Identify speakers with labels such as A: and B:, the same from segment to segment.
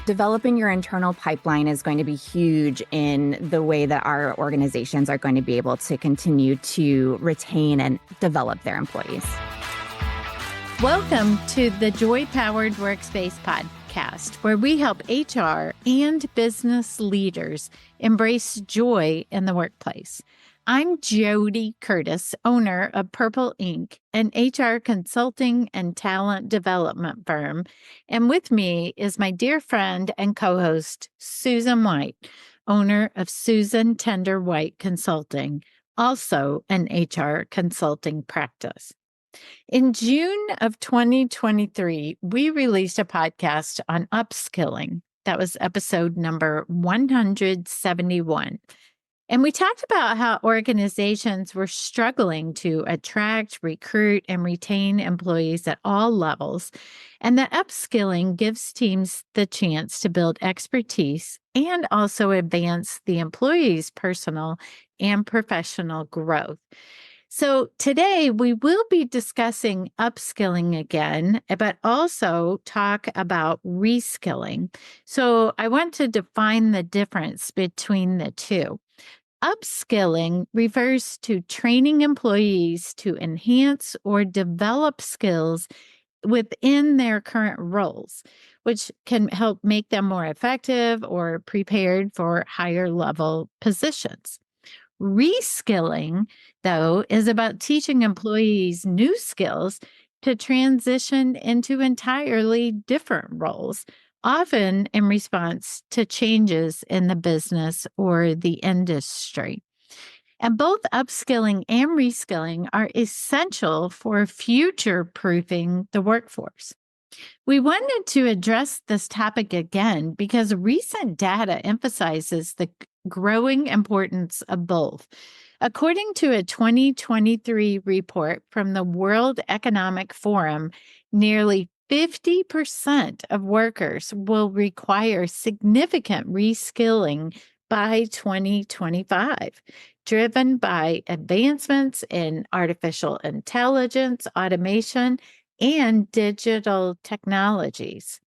A: Developing your internal pipeline is going to be huge in the way that our organizations are going to be able to continue to retain and develop their employees.
B: Welcome to the Joy-Powered Workspace podcast, where we help HR and business leaders embrace joy in the workplace. I'm JoDee Curtis, owner of Purple Inc., an HR consulting and talent development firm. And with me is my dear friend and co-host, Susan White, owner of Susan Tender White Consulting, also an HR consulting practice. In June of 2023, we released a podcast on upskilling. That was episode number 171. And we talked about how organizations were struggling to attract, recruit, and retain employees at all levels, and that upskilling gives teams the chance to build expertise and also advance the employee's personal and professional growth. So today we will be discussing upskilling again, but also talk about reskilling. So I want to define the difference between the two. Upskilling refers to training employees to enhance or develop skills within their current roles, which can help make them more effective or prepared for higher level positions. Reskilling, though, is about teaching employees new skills to transition into entirely different roles, often in response to changes in the business or the industry. And both upskilling and reskilling are essential for future-proofing the workforce. We wanted to address this topic again because recent data emphasizes the growing importance of both. According to a 2023 report from the World Economic Forum, nearly 50% of workers will require significant reskilling by 2025, driven by advancements in artificial intelligence, automation, and digital technologies.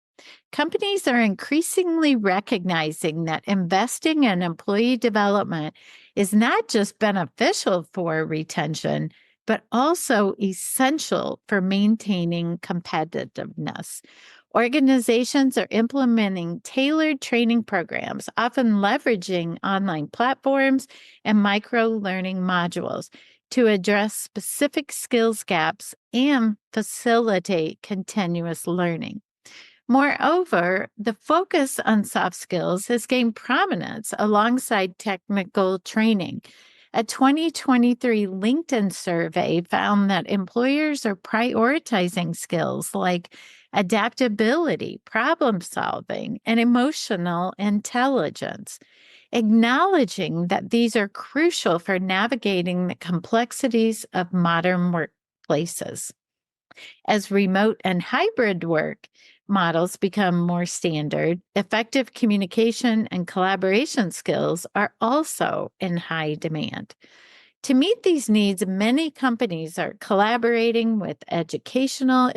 B: Companies are increasingly recognizing that investing in employee development is not just beneficial for retention, but also essential for maintaining competitiveness. Organizations are implementing tailored training programs, often leveraging online platforms and micro-learning modules to address specific skills gaps and facilitate continuous learning. Moreover, the focus on soft skills has gained prominence alongside technical training. A 2023 LinkedIn survey found that employers are prioritizing skills like adaptability, problem solving, and emotional intelligence, acknowledging that these are crucial for navigating the complexities of modern workplaces. As remote and hybrid work models become more standard, effective communication and collaboration skills are also in high demand. To meet these needs, many companies are collaborating with educational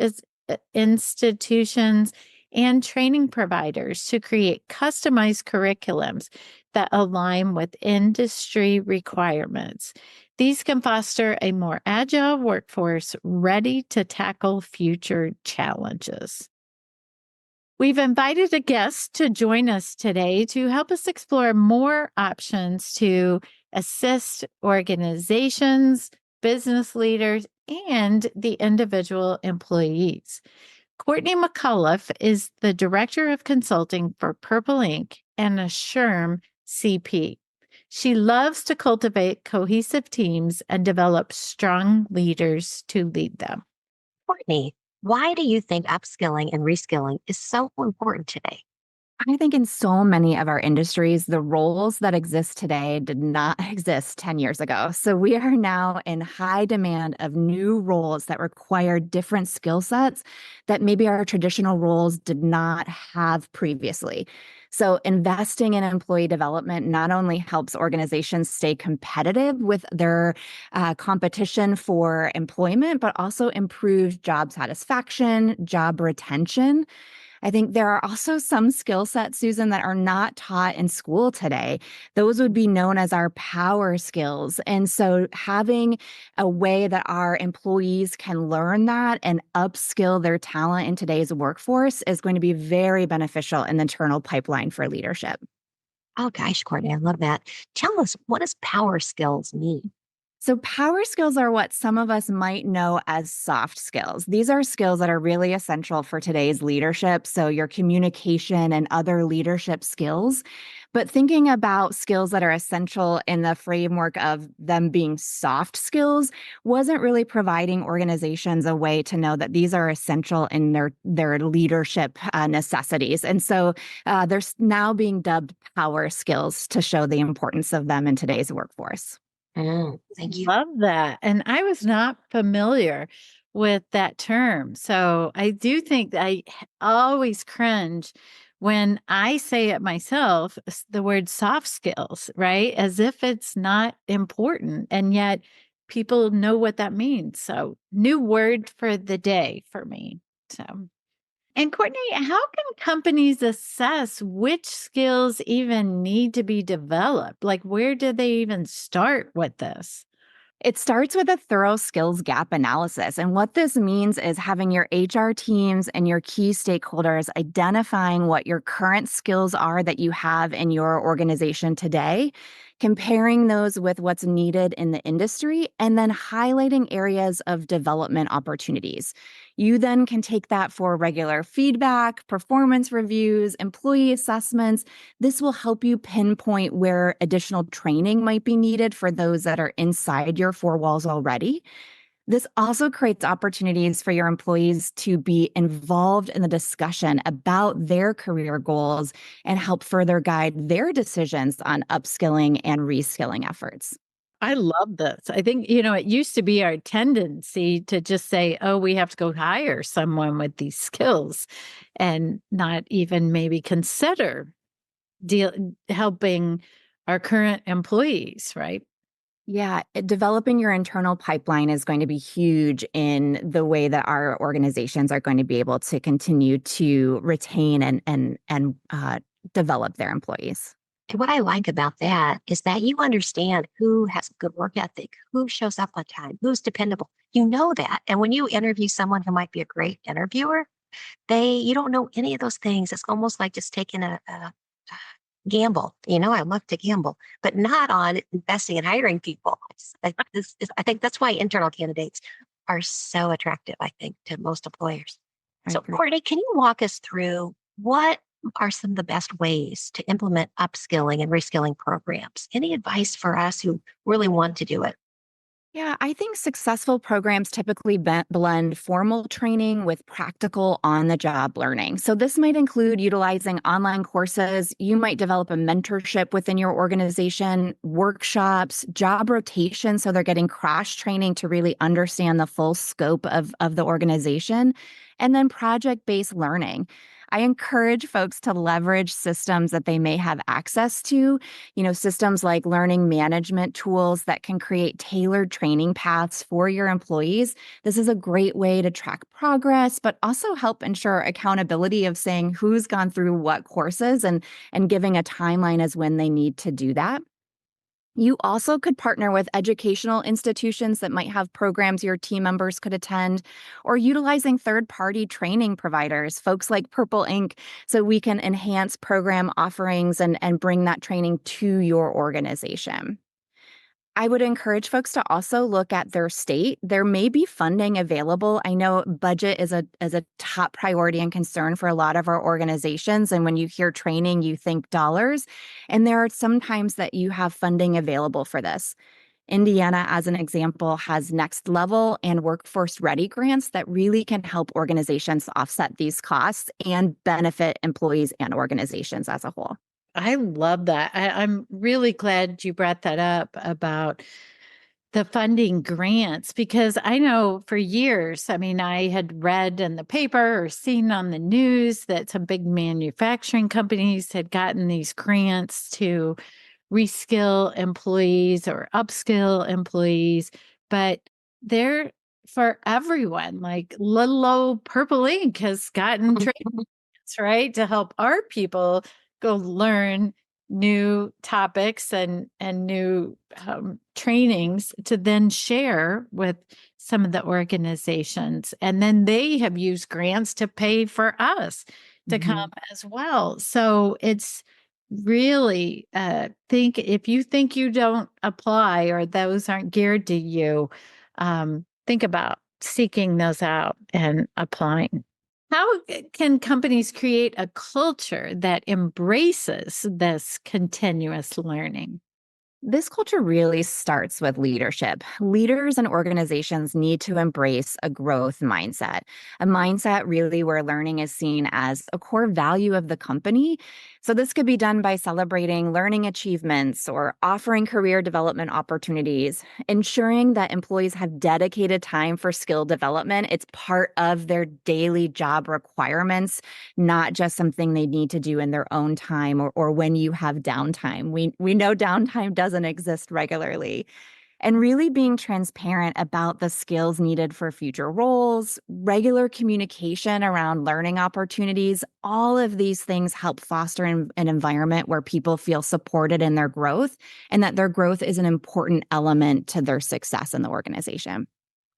B: institutions and training providers to create customized curriculums that align with industry requirements. These can foster a more agile workforce ready to tackle future challenges. We've invited a guest to join us today to help us explore more options to assist organizations, business leaders, and the individual employees. Kourtney McCauliff is the Director of Consulting for Purple Inc. and SHRM-CP. She loves to cultivate cohesive teams and develop strong leaders to lead them.
C: Kourtney, why do you think upskilling and reskilling is so important today?
A: I think in so many of our industries, the roles that exist today did not exist 10 years ago. So we are now in high demand of new roles that require different skill sets that maybe our traditional roles did not have previously. So investing in employee development not only helps organizations stay competitive with their competition for employment, but also improves job satisfaction, job retention. I think there are also some skill sets, Susan, that are not taught in school today. Those would be known as our power skills. And so having a way that our employees can learn that and upskill their talent in today's workforce is going to be very beneficial in the internal pipeline for leadership.
C: Oh gosh, Courtney, I love that. Tell us, what does power skills mean?
A: So, power skills are what some of us might know as soft skills. These are skills that are really essential for today's leadership. So, your communication and other leadership skills. But thinking about skills that are essential in the framework of them being soft skills wasn't really providing organizations a way to know that these are essential in their leadership necessities. And so, they're now being dubbed power skills to show the importance of them in today's workforce.
C: Thank you.
B: Love that. And I was not familiar with that term. So I do think that always cringe when I say it myself, the word soft skills, right? As if it's not important. And yet people know what that means. So new word for the day for me. So. And Courtney, how can companies assess which skills even need to be developed? Like, where do they even start with this?
A: It starts with a thorough skills gap analysis. And what this means is having your HR teams and your key stakeholders identifying what your current skills are that you have in your organization today, comparing those with what's needed in the industry, and then highlighting areas of development opportunities. You then can take that for regular feedback, performance reviews, employee assessments. This will help you pinpoint where additional training might be needed for those that are inside your four walls already. This also creates opportunities for your employees to be involved in the discussion about their career goals and help further guide their decisions on upskilling and reskilling efforts.
B: I love this. I think, it used to be our tendency to just say, oh, we have to go hire someone with these skills and not even maybe consider helping our current employees, right?
A: Yeah, developing your internal pipeline is going to be huge in the way that our organizations are going to be able to continue to retain and develop their employees.
C: And what I like about that is that you understand who has a good work ethic, who shows up on time, who's dependable. You know that. And when you interview someone who might be a great interviewer, you don't know any of those things. It's almost like just taking a gamble. I love to gamble, but not on investing and hiring people. I think that's why internal candidates are so attractive, I think, to most employers.
A: I
C: So,
A: agree.
C: Courtney, can you walk us through what are some of the best ways to implement upskilling and reskilling programs? Any advice for us who really want to do it?
A: Yeah, I think successful programs typically blend formal training with practical on the job learning. So, this might include utilizing online courses. You might develop a mentorship within your organization, workshops, job rotation. So, they're getting crash training to really understand the full scope of the organization, and then project based learning. I encourage folks to leverage systems that they may have access to, systems like learning management tools that can create tailored training paths for your employees. This is a great way to track progress, but also help ensure accountability of saying who's gone through what courses and giving a timeline as when they need to do that. You also could partner with educational institutions that might have programs your team members could attend, or utilizing third-party training providers, folks like Purple Ink, so we can enhance program offerings and bring that training to your organization. I would encourage folks to also look at their state. There may be funding available. I know budget is a top priority and concern for a lot of our organizations. And when you hear training, you think dollars. And there are some times that you have funding available for this. Indiana, as an example, has Next Level and Workforce Ready grants that really can help organizations offset these costs and benefit employees and organizations as a whole.
B: I love that. I'm really glad you brought that up about the funding grants because I know for years, I mean, I had read in the paper or seen on the news that some big manufacturing companies had gotten these grants to reskill employees or upskill employees, but they're for everyone. Like little old Purple Ink has gotten training right? To help our people go learn new topics and new trainings to then share with some of the organizations. And then they have used grants to pay for us to come as well. So it's really if you think you don't apply or those aren't geared to you, think about seeking those out and applying. How can companies create a culture that embraces this continuous learning?
A: This culture really starts with leadership. Leaders and organizations need to embrace a growth mindset, a mindset really where learning is seen as a core value of the company. So, this could be done by celebrating learning achievements or offering career development opportunities, ensuring that employees have dedicated time for skill development. It's part of their daily job requirements, not just something they need to do in their own time or when you have downtime. We know downtime doesn't exist regularly. And really being transparent about the skills needed for future roles, regular communication around learning opportunities, all of these things help foster an environment where people feel supported in their growth and that their growth is an important element to their success in the organization.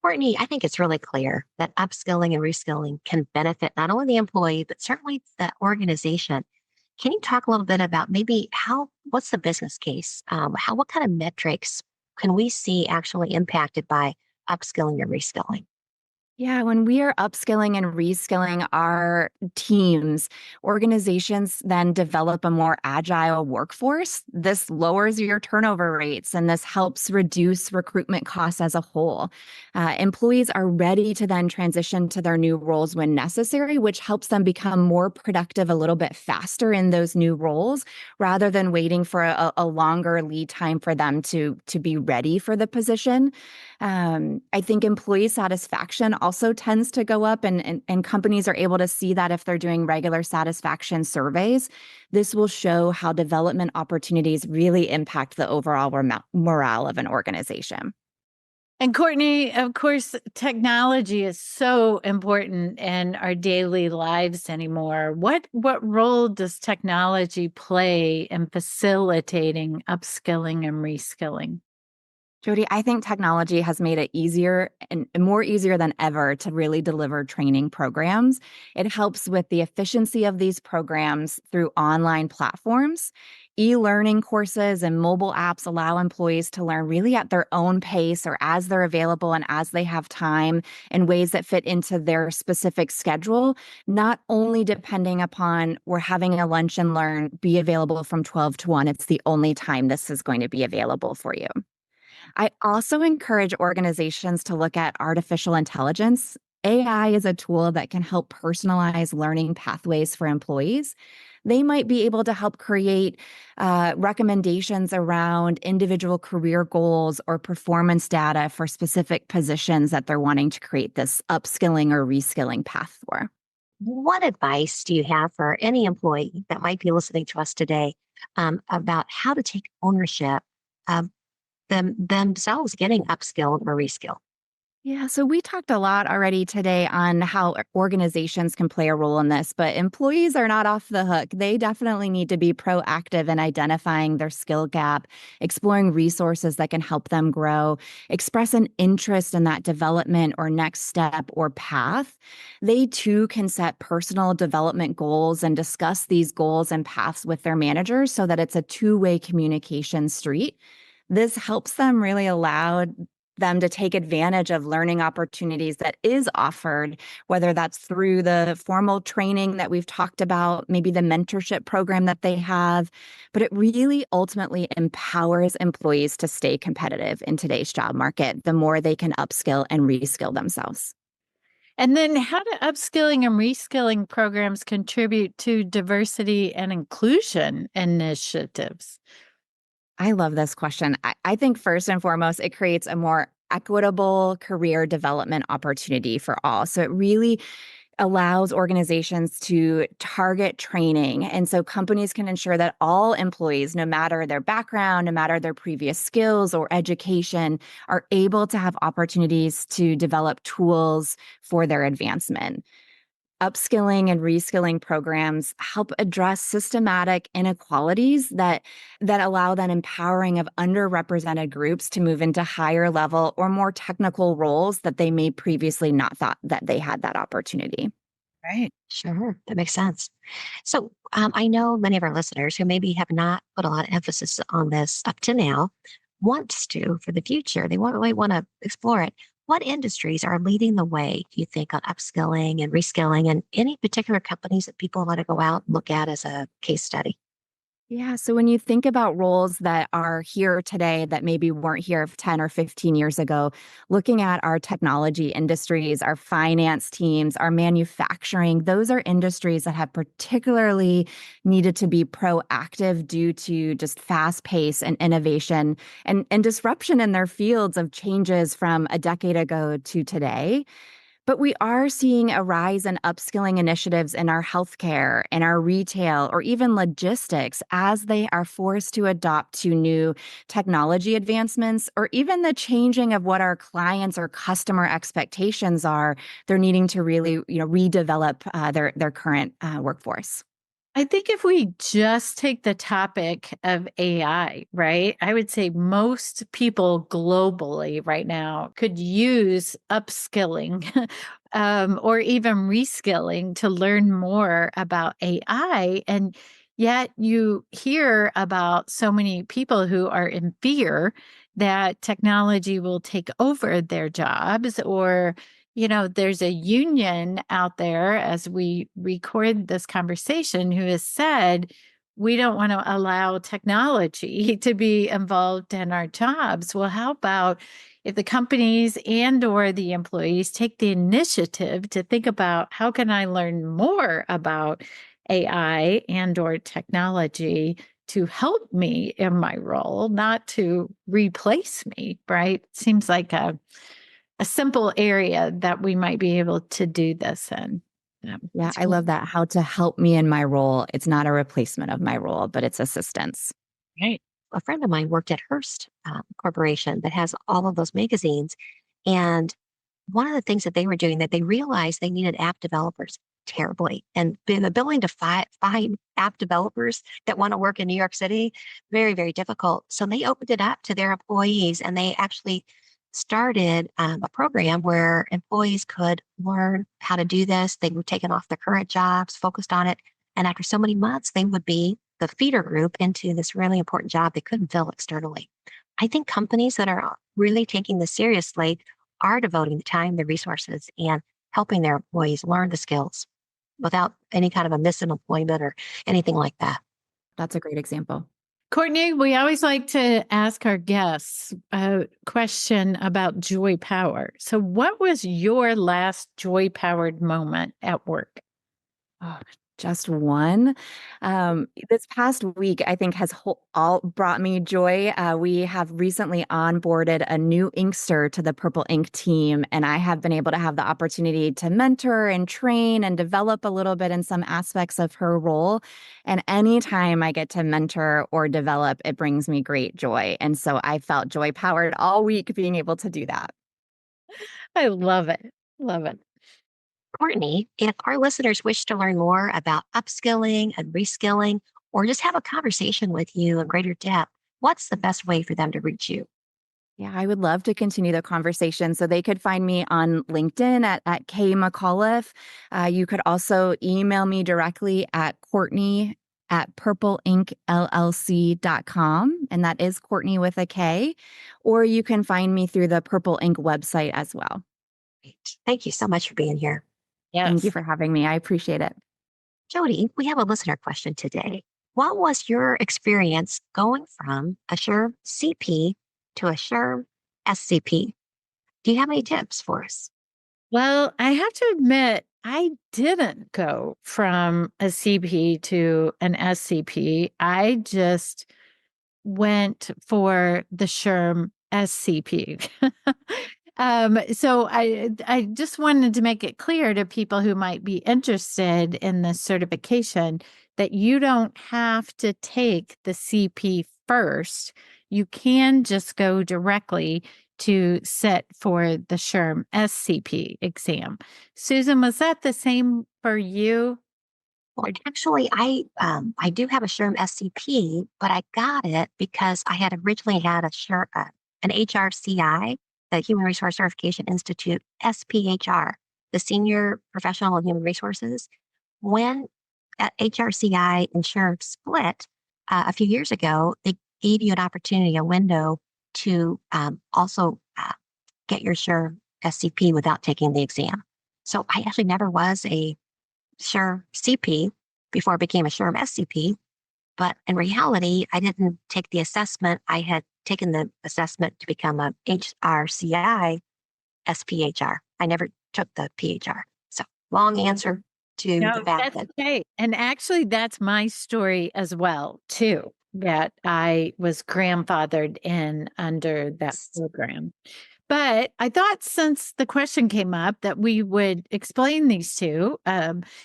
C: Courtney, I think it's really clear that upskilling and reskilling can benefit not only the employee, but certainly the organization. Can you talk a little bit about maybe what's the business case? What kind of metrics can we see actually impacted by upskilling and reskilling?
A: Yeah, when we are upskilling and reskilling our teams, organizations then develop a more agile workforce. This lowers your turnover rates and this helps reduce recruitment costs as a whole. Employees are ready to then transition to their new roles when necessary, which helps them become more productive a little bit faster in those new roles rather than waiting for a longer lead time for them to be ready for the position. I think employee satisfaction also tends to go up, and companies are able to see that if they're doing regular satisfaction surveys. This will show how development opportunities really impact the overall morale of an organization.
B: And Kourtney, of course, technology is so important in our daily lives anymore. What role does technology play in facilitating upskilling and reskilling?
A: JoDee, I think technology has made it easier and more easier than ever to really deliver training programs. It helps with the efficiency of these programs through online platforms. E-learning courses and mobile apps allow employees to learn really at their own pace or as they're available and as they have time in ways that fit into their specific schedule, not only depending upon we're having a lunch and learn, be available from 12 to 1. It's the only time this is going to be available for you. I also encourage organizations to look at artificial intelligence. AI is a tool that can help personalize learning pathways for employees. They might be able to help create recommendations around individual career goals or performance data for specific positions that they're wanting to create this upskilling or reskilling path for.
C: What advice do you have for any employee that might be listening to us today about how to take ownership of themselves getting upskilled or reskilled?
A: Yeah, so we talked a lot already today on how organizations can play a role in this, but employees are not off the hook. They definitely need to be proactive in identifying their skill gap, exploring resources that can help them grow, express an interest in that development or next step or path. They too can set personal development goals and discuss these goals and paths with their managers so that it's a two-way communication street. This helps them really allow them to take advantage of learning opportunities that is offered, whether that's through the formal training that we've talked about, maybe the mentorship program that they have. But it really ultimately empowers employees to stay competitive in today's job market, the more they can upskill and reskill themselves.
B: And then how do upskilling and reskilling programs contribute to diversity and inclusion initiatives?
A: I love this question. I think first and foremost, it creates a more equitable career development opportunity for all. So it really allows organizations to target training. And so companies can ensure that all employees, no matter their background, no matter their previous skills or education, are able to have opportunities to develop tools for their advancement. upskilling and reskilling programs help address systematic inequalities that allow that empowering of underrepresented groups to move into higher level or more technical roles that they may previously not thought that they had that opportunity.
B: Right.
C: Sure, that makes sense. So I know many of our listeners who maybe have not put a lot of emphasis on this up to now wants to for the future. They really want to explore it. What industries are leading the way, do you think, on upskilling and reskilling, and any particular companies that people want to go out and look at as a case study?
A: Yeah. So when you think about roles that are here today that maybe weren't here 10 or 15 years ago, looking at our technology industries, our finance teams, our manufacturing, those are industries that have particularly needed to be proactive due to just fast pace and innovation and disruption in their fields of changes from a decade ago to today. But we are seeing a rise in upskilling initiatives in our healthcare, in our retail, or even logistics as they are forced to adopt to new technology advancements or even the changing of what our clients or customer expectations are. They're needing to really, redevelop their current workforce.
B: I think if we just take the topic of AI, right, I would say most people globally right now could use upskilling or even reskilling to learn more about AI. And yet you hear about so many people who are in fear that technology will take over their jobs, or there's a union out there as we record this conversation who has said, we don't want to allow technology to be involved in our jobs. Well, how about if the companies and or the employees take the initiative to think about how can I learn more about AI and or technology to help me in my role, not to replace me, right? Seems like a simple area that we might be able to do this in.
A: Yeah,
B: It's
A: I
B: cool.
A: love that. How to help me in my role. It's not a replacement of my role, but it's assistance.
B: Right.
C: A friend of mine worked at Hearst Corporation that has all of those magazines. And one of the things that they were doing that they realized they needed app developers terribly. And the ability to find app developers that want to work in New York City, very, very difficult. So they opened it up to their employees and they actually started a program where employees could learn how to do this. They were taken off their current jobs, focused on it. And after so many months, they would be the feeder group into this really important job they couldn't fill externally. I think companies that are really taking this seriously are devoting the time, the resources, and helping their employees learn the skills without any kind of a misemployment or anything like that.
A: That's a great example.
B: Kourtney, we always like to ask our guests a question about joy power. So, what was your last joy powered moment at work?
A: Oh, just one. This past week, I think, has all brought me joy. We have recently onboarded a new inkster to the Purple Ink team, and I have been able to have the opportunity to mentor and train and develop a little bit in some aspects of her role. And anytime I get to mentor or develop, it brings me great joy. And so I felt joy powered all week being able to do that.
B: I love it. Love it.
C: Courtney, if our listeners wish to learn more about upskilling and reskilling, or just have a conversation with you in greater depth, what's the best way for them to reach you?
A: Yeah, I would love to continue the conversation. So they could find me on LinkedIn at K McCauliff. You could also email me directly at Kourtney at purpleinkllc.com. And that is Kourtney with a K. Or you can find me through the Purple Ink website as well.
C: Great. Thank you so much for being here.
A: Thank you
B: Yes.
A: for having me. I appreciate it.
C: JoDee, we have a listener question today. What was your experience going from a SHRM-CP to a SHRM-SCP? Do you have any tips for us?
B: Well, I have to admit, I didn't go from a CP to an SCP. I just went for the SHRM SCP. So I just wanted to make it clear to people who might be interested in this certification that you don't have to take the CP first. You can just go directly to sit for the SHRM SCP exam. Susan, was that the same for you?
C: Well, actually, I do have a SHRM-SCP, but I got it because I had originally had an HRCI, the Human Resource Certification Institute, SPHR, the Senior Professional in Human Resources. When HRCI and SHRM split a few years ago, they gave you an opportunity, a window to also get your SHRM-SCP without taking the exam. So I actually never was a SHRM-CP before I became a SHRM-SCP. But in reality, I didn't take the assessment. I had taken the assessment to become a HRCI SPHR. I never took the PHR. So long answer to
B: No,
C: the fact
B: that's
C: that
B: okay. And actually, that's my story as well, too, that I was grandfathered in under that program. But I thought since the question came up that we would explain these two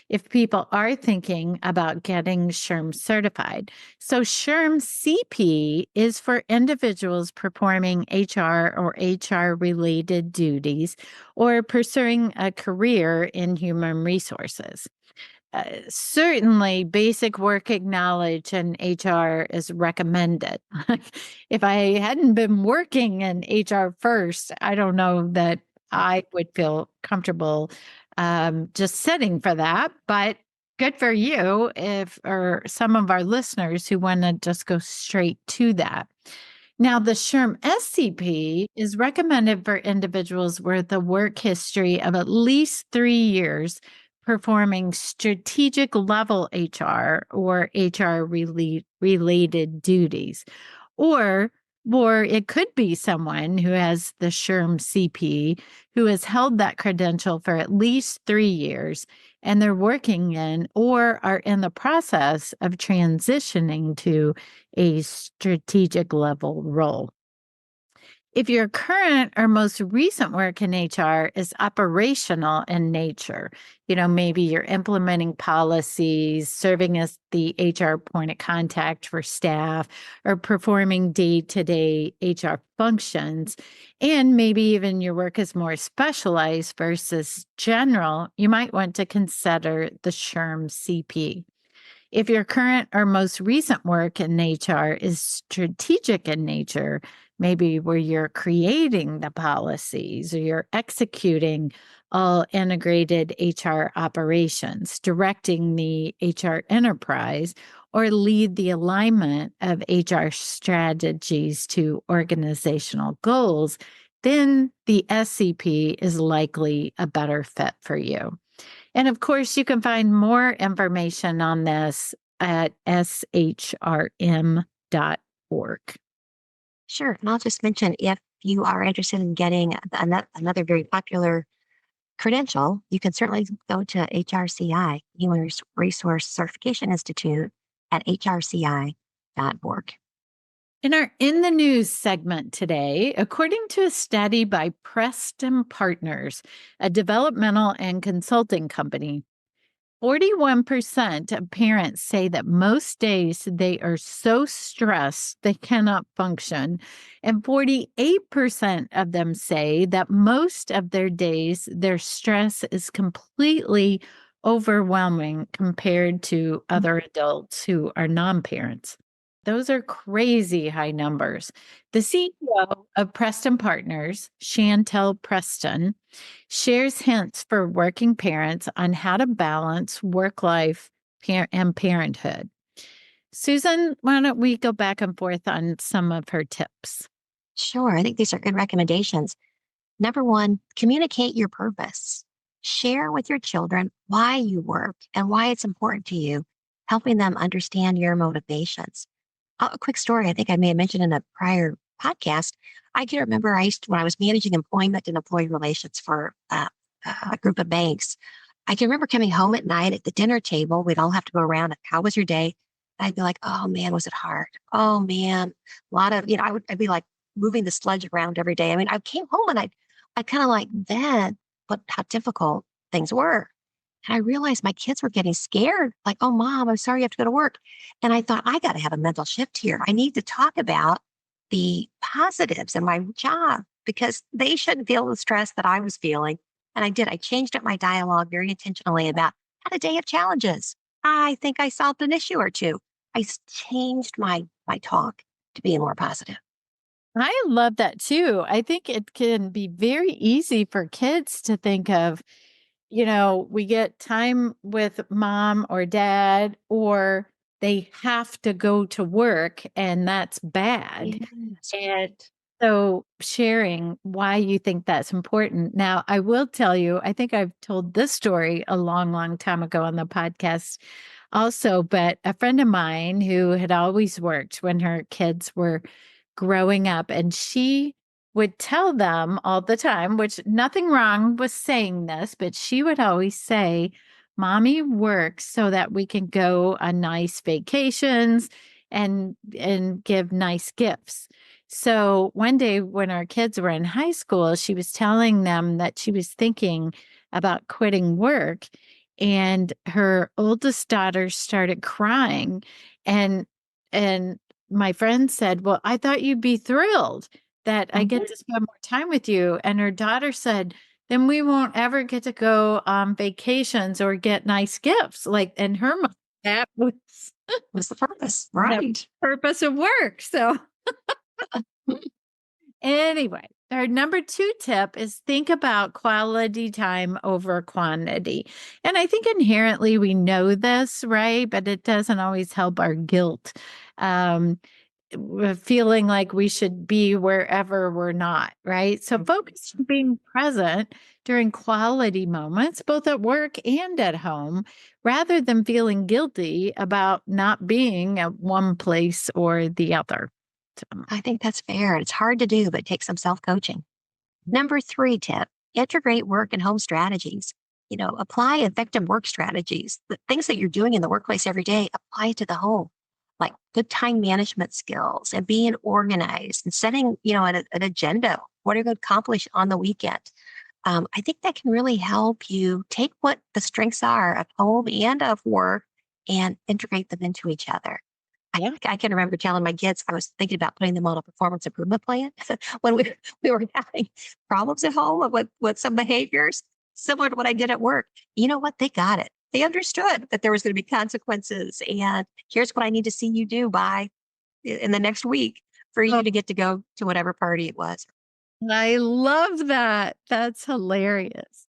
B: if people are thinking about getting SHRM certified. So SHRM-CP is for individuals performing HR or HR-related duties or pursuing a career in human resources. Certainly, basic working knowledge in HR is recommended. If I hadn't been working in HR first, I don't know that I would feel comfortable just sitting for that. But good for you or some of our listeners who want to just go straight to that. Now, the SHRM-SCP is recommended for individuals with a work history of at least 3 years performing strategic level HR or HR related duties. Or it could be someone who has the SHRM-CP who has held that credential for at least 3 years and they're working in or are in the process of transitioning to a strategic level role. If your current or most recent work in HR is operational in nature, maybe you're implementing policies, serving as the HR point of contact for staff, or performing day-to-day HR functions, and maybe even your work is more specialized versus general, you might want to consider the SHRM-CP. If your current or most recent work in HR is strategic in nature, maybe where you're creating the policies or you're executing all integrated HR operations, directing the HR enterprise, or lead the alignment of HR strategies to organizational goals, then the SCP is likely a better fit for you. And of course, you can find more information on this at SHRM.org.
C: sure. And I'll just mention if you are interested in getting another very popular credential, you can certainly go to HRCI, Human Resource Certification Institute at HRCI.org.
B: In our In the News segment today, according to a study by Preston Partners, a developmental and consulting company, 41% of parents say that most days they are so stressed they cannot function. And 48% of them say that most of their days, their stress is completely overwhelming compared to other adults who are non-parents. Those are crazy high numbers. The CEO of Preston Partners, Chantel Preston, shares hints for working parents on how to balance work life and parenthood. Susan, why don't we go back and forth on some of her tips?
C: Sure. I think these are good recommendations. Number one, communicate your purpose. Share with your children why you work and why it's important to you, helping them understand your motivations. A quick story I think I may have mentioned in a prior podcast. I can remember when I was managing employment and employee relations for a group of banks. I can remember coming home at night at the dinner table. We'd all have to go around and how was your day? I'd be like, oh man, was it hard? Oh man, a lot of, I'd be like moving the sludge around every day. I mean, I came home and I kind of like then, but how difficult things were. And I realized my kids were getting scared, like, oh, mom, I'm sorry you have to go to work. And I thought, I got to have a mental shift here. I need to talk about the positives in my job because they shouldn't feel the stress that I was feeling. And I did. I changed up my dialogue very intentionally about had a day of challenges. I think I solved an issue or two. Changed my talk to being more positive.
B: I love that too. I think it can be very easy for kids to think of, we get time with mom or dad, or they have to go to work, and that's bad.
C: Yes,
B: And so sharing why you think that's important. Now, I will tell you, I think I've told this story a long, long time ago on the podcast also, but a friend of mine who had always worked when her kids were growing up, and she would tell them all the time, which nothing wrong with saying this, but she would always say, Mommy works so that we can go on nice vacations and give nice gifts. So one day when our kids were in high school, she was telling them that she was thinking about quitting work, and her oldest daughter started crying, and my friend said, "Well, I thought you'd be thrilled that I get to spend more time with you." And her daughter said, "Then we won't ever get to go on vacations or get nice gifts." Like, and her mom, that was
C: What's the purpose?
B: the
C: Right.
B: purpose of work. So anyway, our number 2 tip is think about quality time over quantity. And I think inherently we know this, right? But it doesn't always help our guilt. Feeling like we should be wherever we're not, right? So focus on being present during quality moments, both at work and at home, rather than feeling guilty about not being at one place or the other. So,
C: I think that's fair. It's hard to do, but it takes some self-coaching. Number 3 tip, integrate work and home strategies. Apply effective work strategies. The things that you're doing in the workplace every day, apply it to the home, like good time management skills and being organized and setting, an agenda. What are you going to accomplish on the weekend? I think that can really help you take what the strengths are of home and of work and integrate them into each other.
B: yeah.
C: I can remember telling my kids I was thinking about putting them on a performance improvement plan when we were having problems at home with some behaviors similar to what I did at work. You know what? They got it. They understood that there was going to be consequences, and here's what I need to see you do by in the next week for you to get to go to whatever party it was.
B: I love that. That's hilarious.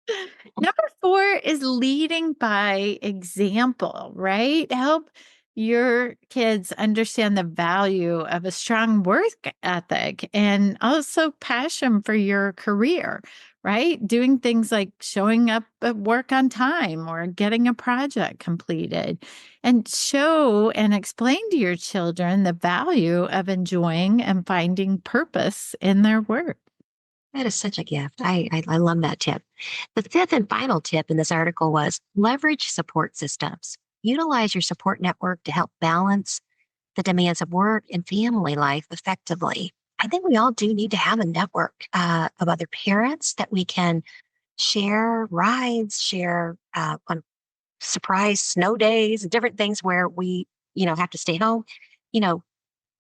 B: Number 4 is leading by example, right? Help your kids understand the value of a strong work ethic and also passion for your career, right? Doing things like showing up at work on time or getting a project completed, and show and explain to your children the value of enjoying and finding purpose in their work.
C: That is such a gift. I love that tip. The 5th and final tip in this article was leverage support systems. Utilize your support network to help balance the demands of work and family life effectively. I think we all do need to have a network of other parents that we can share rides, share on surprise snow days, and different things where we, have to stay home. You know,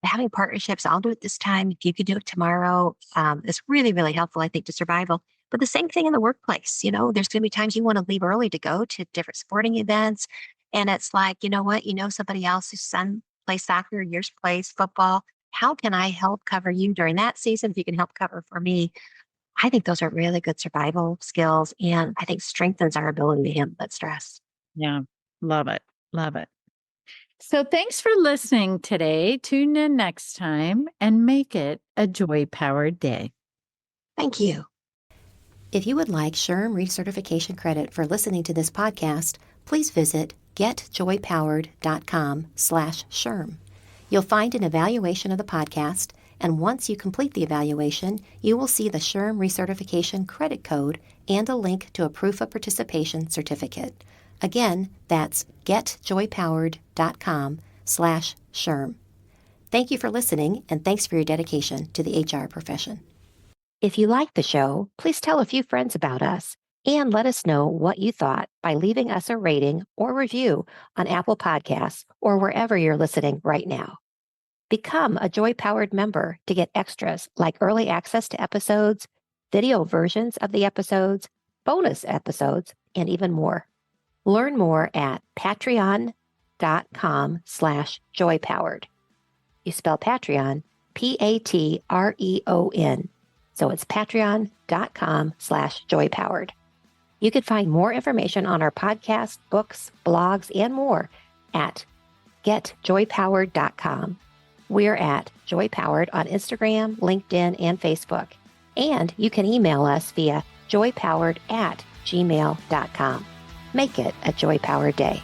C: Having partnerships, I'll do it this time, if you could do it tomorrow, is really, really helpful, I think, to survival. But the same thing in the workplace. There's going to be times you want to leave early to go to different sporting events. And it's like, you know what? Somebody else whose son plays soccer, yours plays football. How can I help cover you during that season if you can help cover for me? I think those are really good survival skills. And I think strengthens our ability to handle that stress.
B: Yeah, love it. Love it. So thanks for listening today. Tune in next time and make it a joy powered day.
C: Thank you.
D: If you would like SHRM recertification credit for listening to this podcast, please visit getjoypowered.com/SHRM. You'll find an evaluation of the podcast, and once you complete the evaluation, you will see the SHRM recertification credit code and a link to a proof of participation certificate. Again, that's getjoypowered.com/SHRM. Thank you for listening, and thanks for your dedication to the HR profession.
C: If you like the show, please tell a few friends about us and let us know what you thought by leaving us a rating or review on Apple Podcasts or wherever you're listening right now. Become a Joy Powered member to get extras like early access to episodes, video versions of the episodes, bonus episodes, and even more.
D: Learn more at patreon.com/joypowered. You spell Patreon, Patreon. So it's patreon.com/joypowered. You can find more information on our podcast, books, blogs, and more at getjoypowered.com. We're at JoyPowered on Instagram, LinkedIn, and Facebook. And you can email us via joypowered@gmail.com. Make it a Joy Powered day.